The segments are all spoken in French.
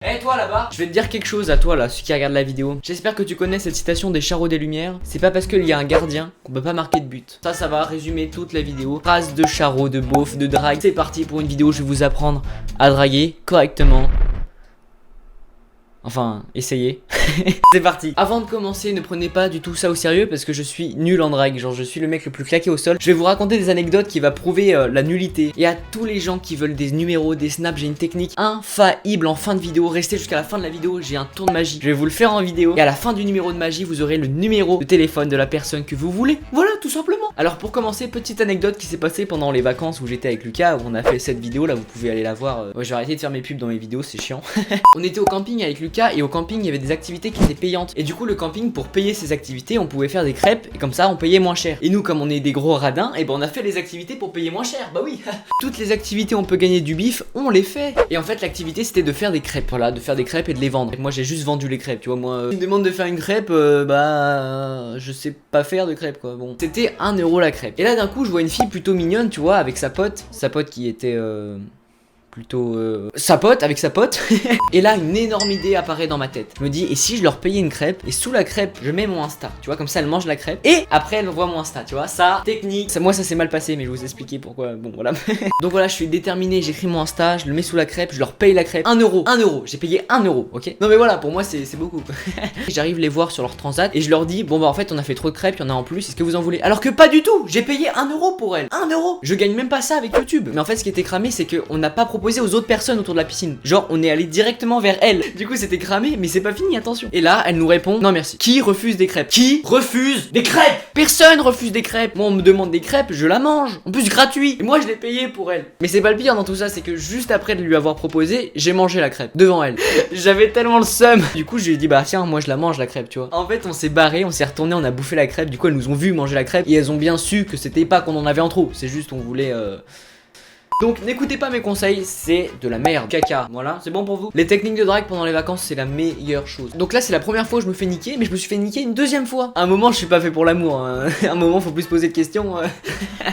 Eh toi là-bas, je vais te dire quelque chose à toi là, ceux qui regardent la vidéo. J'espère que tu connais cette citation des Charros des Lumières. C'est pas parce qu'il y a un gardien qu'on peut pas marquer de but. Ça va résumer toute la vidéo. Phrase de charreau, de beauf, de drague. C'est parti pour une vidéo, je vais vous apprendre à draguer correctement. Enfin, essayez. C'est parti. Avant de commencer, ne prenez pas du tout ça au sérieux parce que je suis nul en drague. Genre, je suis le mec le plus claqué au sol. Je vais vous raconter des anecdotes qui va prouver la nullité. Et à tous les gens qui veulent des numéros, des snaps, j'ai une technique infaillible en fin de vidéo. Restez jusqu'à la fin de la vidéo, j'ai un tour de magie. Je vais vous le faire en vidéo. Et à la fin du numéro de magie, vous aurez le numéro de téléphone de la personne que vous voulez. Voilà, tout simplement. Alors pour commencer, petite anecdote qui s'est passée pendant les vacances où j'étais avec Lucas, où on a fait cette vidéo là, vous pouvez aller la voir. Ouais, je vais arrêter de faire mes pubs dans mes vidéos, c'est chiant. On était au camping avec Lucas et au camping il y avait des activités qui étaient payantes. Et du coup le camping, pour payer ces activités, on pouvait faire des crêpes et comme ça on payait moins cher. Et nous comme on est des gros radins, et ben on a fait les activités pour payer moins cher. Bah oui. Toutes les activités on peut gagner du bif, on les fait. Et en fait l'activité c'était de faire des crêpes. Voilà, de faire des crêpes et de les vendre. Et moi j'ai juste vendu les crêpes, tu vois. Moi tu me demandes de faire une crêpe, je sais pas faire de crêpes quoi. Bon, c'était 1 euro la crêpe. Et là d'un coup je vois une fille plutôt mignonne, tu vois, avec sa pote qui était plutôt sa pote avec sa pote. Et là une énorme idée apparaît dans ma tête. Je me dis, et si je leur payais une crêpe et sous la crêpe je mets mon Insta, tu vois, comme ça elle mange la crêpe et après elle voit mon Insta, tu vois. Ça, technique, ça, moi ça s'est mal passé mais je vais vous expliquer pourquoi. Bon voilà. Donc voilà, je suis déterminé, j'écris mon Insta, je le mets sous la crêpe, je leur paye la crêpe 1 euro, j'ai payé 1 euro, ok. Non mais voilà, pour moi c'est beaucoup. J'arrive les voir sur leur transat et je leur dis, bon bah en fait on a fait trop de crêpes, il y en a en plus, est-ce que vous en voulez? Alors que pas du tout, j'ai payé 1 euro pour elle, 1 euro. Je gagne même pas ça avec YouTube. Mais en fait ce qui était cramé c'est qu'on n'a pas proposé aux autres personnes autour de la piscine. Genre on est allé directement vers elle. Du coup c'était cramé, mais c'est pas fini, attention. Et là elle nous répond, non merci. Qui refuse des crêpes? Qui refuse des crêpes? Personne refuse des crêpes. Moi on me demande des crêpes, je la mange. En plus gratuit. Et moi je l'ai payé pour elle. Mais c'est pas le pire dans tout ça, c'est que juste après de lui avoir proposé, j'ai mangé la crêpe devant elle. J'avais tellement le seum. Du coup je lui ai dit bah tiens moi je la mange la crêpe, tu vois. En fait on s'est barré, on s'est retourné, on a bouffé la crêpe. Du coup elles nous ont vu manger la crêpe et elles ont bien su que c'était pas qu'on en avait en trop. C'est juste on voulait Donc n'écoutez pas mes conseils, c'est de la merde, caca, voilà, c'est bon pour vous. Les techniques de drague pendant les vacances c'est la meilleure chose. Donc là c'est la première fois où je me fais niquer, mais je me suis fait niquer une deuxième fois. À un moment je suis pas fait pour l'amour, hein. À un moment faut plus se poser de questions.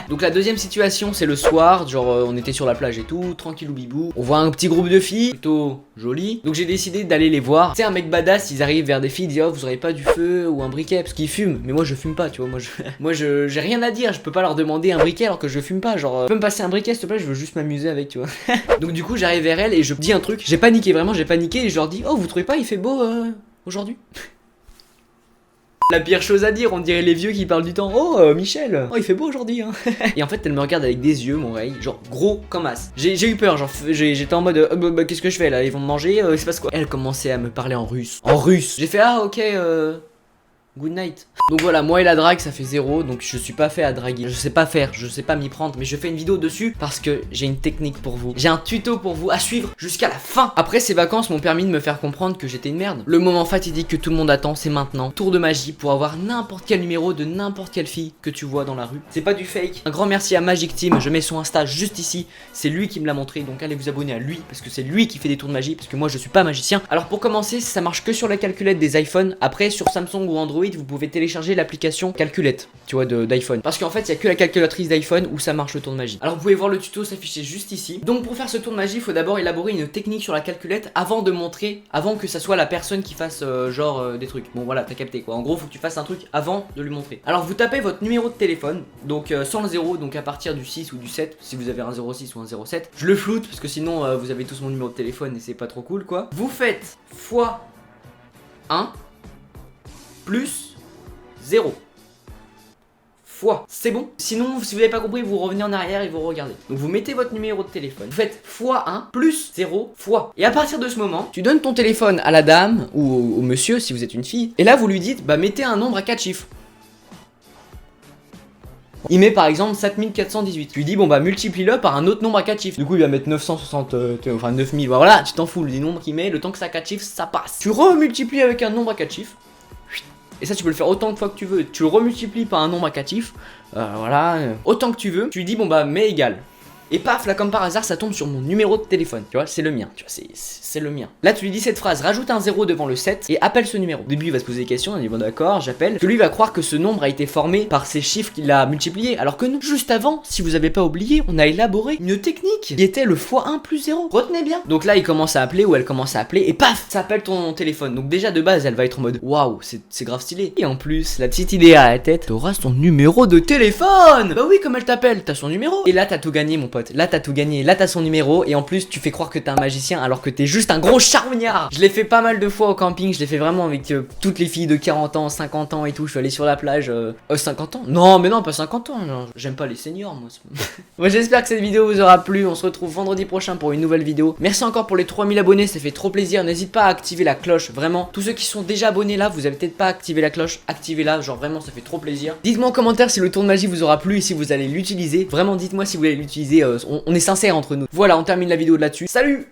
Donc la deuxième situation c'est le soir, genre on était sur la plage et tout, tranquillou bibou. On voit un petit groupe de filles, plutôt jolies. Donc j'ai décidé d'aller les voir. Tu sais un mec badass, ils arrivent vers des filles, ils disent oh vous aurez pas du feu ou un briquet, parce qu'ils fument. Mais moi je fume pas, tu vois, moi j'ai rien à dire, je peux pas leur demander un briquet alors que je fume pas. Genre tu peux me passer un briquet s'il te plaît, je veux juste m'amuser avec, tu vois. Donc du coup j'arrive vers elle et je dis un truc, j'ai paniqué, vraiment j'ai paniqué et je leur dis oh vous trouvez pas il fait beau aujourd'hui? La pire chose à dire, on dirait les vieux qui parlent du temps. Oh Michel, oh il fait beau aujourd'hui hein. Et en fait elle me regarde avec des yeux mon rey, genre gros comme as. J'ai eu peur, genre j'étais en mode qu'est-ce que je fais là, ils vont me manger, il se passe quoi? Elle commençait à me parler en russe. En russe. J'ai fait ah ok good night. Donc voilà, moi et la drague ça fait 0, donc je suis pas fait à draguer. Je sais pas faire, je sais pas m'y prendre, mais je fais une vidéo dessus parce que j'ai une technique pour vous. J'ai un tuto pour vous à suivre jusqu'à la fin. Après ces vacances m'ont permis de me faire comprendre que j'étais une merde. Le moment fatidique que tout le monde attend, c'est maintenant. Tour de magie pour avoir n'importe quel numéro de n'importe quelle fille que tu vois dans la rue. C'est pas du fake. Un grand merci à Magic Team, je mets son Insta juste ici. C'est lui qui me l'a montré, donc allez vous abonner à lui parce que c'est lui qui fait des tours de magie, parce que moi je suis pas magicien. Alors pour commencer, ça marche que sur la calculette des iPhones. Après sur Samsung ou Android, vous pouvez télécharger l'application calculette, tu vois, d'iPhone. Parce qu'en fait, il y a que la calculatrice d'iPhone où ça marche le tour de magie. Alors vous pouvez voir le tuto s'afficher juste ici. Donc pour faire ce tour de magie, il faut d'abord élaborer une technique sur la calculette avant de montrer, avant que ça soit la personne qui fasse des trucs. Bon voilà, t'as capté quoi. En gros, faut que tu fasses un truc avant de lui montrer. Alors vous tapez votre numéro de téléphone, donc sans le 0, donc à partir du 6 ou du 7, si vous avez un 06 ou un 07. Je le floute parce que sinon vous avez tous mon numéro de téléphone et c'est pas trop cool quoi. Vous faites x 1 plus 0 fois, c'est bon. Sinon si vous n'avez pas compris, vous revenez en arrière et vous regardez. Donc vous mettez votre numéro de téléphone, vous faites x1 plus 0 fois. Et à partir de ce moment, tu donnes ton téléphone à la dame ou au monsieur si vous êtes une fille. Et là vous lui dites bah mettez un nombre à 4 chiffres. Il met par exemple 7418. Tu lui dis bon bah multiplie-le par un autre nombre à 4 chiffres. Du coup il va mettre 960, enfin 9000, voilà, tu t'en fous, les nombres qu'il met, le temps que ça a 4 chiffres, ça passe. Tu remultiplies avec un nombre à 4 chiffres. Et ça tu peux le faire autant de fois que tu veux. Tu le remultiplies par un nombre à 4 chiffres, voilà, autant que tu veux. Tu lui dis bon bah mets égal. Et paf, là comme par hasard ça tombe sur mon numéro de téléphone. Tu vois, c'est le mien, tu vois, c'est le mien. Là tu lui dis cette phrase, rajoute un 0 devant le 7 et appelle ce numéro. Au début il va se poser des questions, il dit bon d'accord, j'appelle. Que lui va croire que ce nombre a été formé par ces chiffres qu'il a multipliés. Alors que non, juste avant, si vous avez pas oublié, on a élaboré une technique qui était le x1 plus 0. Retenez bien. Donc là il commence à appeler ou elle commence à appeler et paf, ça appelle ton téléphone. Donc déjà de base elle va être en mode waouh, c'est grave stylé. Et en plus, la petite idée à la tête, t'auras son numéro de téléphone. Bah oui, comme elle t'appelle, t'as son numéro. Et là t'as tout gagné mon pote. Là t'as tout gagné. Là t'as son numéro et en plus tu fais croire que t'es un magicien alors que t'es juste un gros charognard. Je l'ai fait pas mal de fois au camping. Je l'ai fait vraiment avec toutes les filles de 40 ans, 50 ans et tout. Je suis allé sur la plage. 50 ans? Non, mais non, pas 50 ans. J'aime pas les seniors moi. Moi j'espère que cette vidéo vous aura plu. On se retrouve vendredi prochain pour une nouvelle vidéo. Merci encore pour les 3000 abonnés, ça fait trop plaisir. N'hésite pas à activer la cloche. Vraiment, tous ceux qui sont déjà abonnés là, vous avez peut-être pas activé la cloche, activez-la. Genre vraiment, ça fait trop plaisir. Dites-moi en commentaire si le tour de magie vous aura plu et si vous allez l'utiliser. Vraiment, dites-moi si vous allez l'utiliser. On est sincère entre nous. Voilà, on termine la vidéo là-dessus. Salut.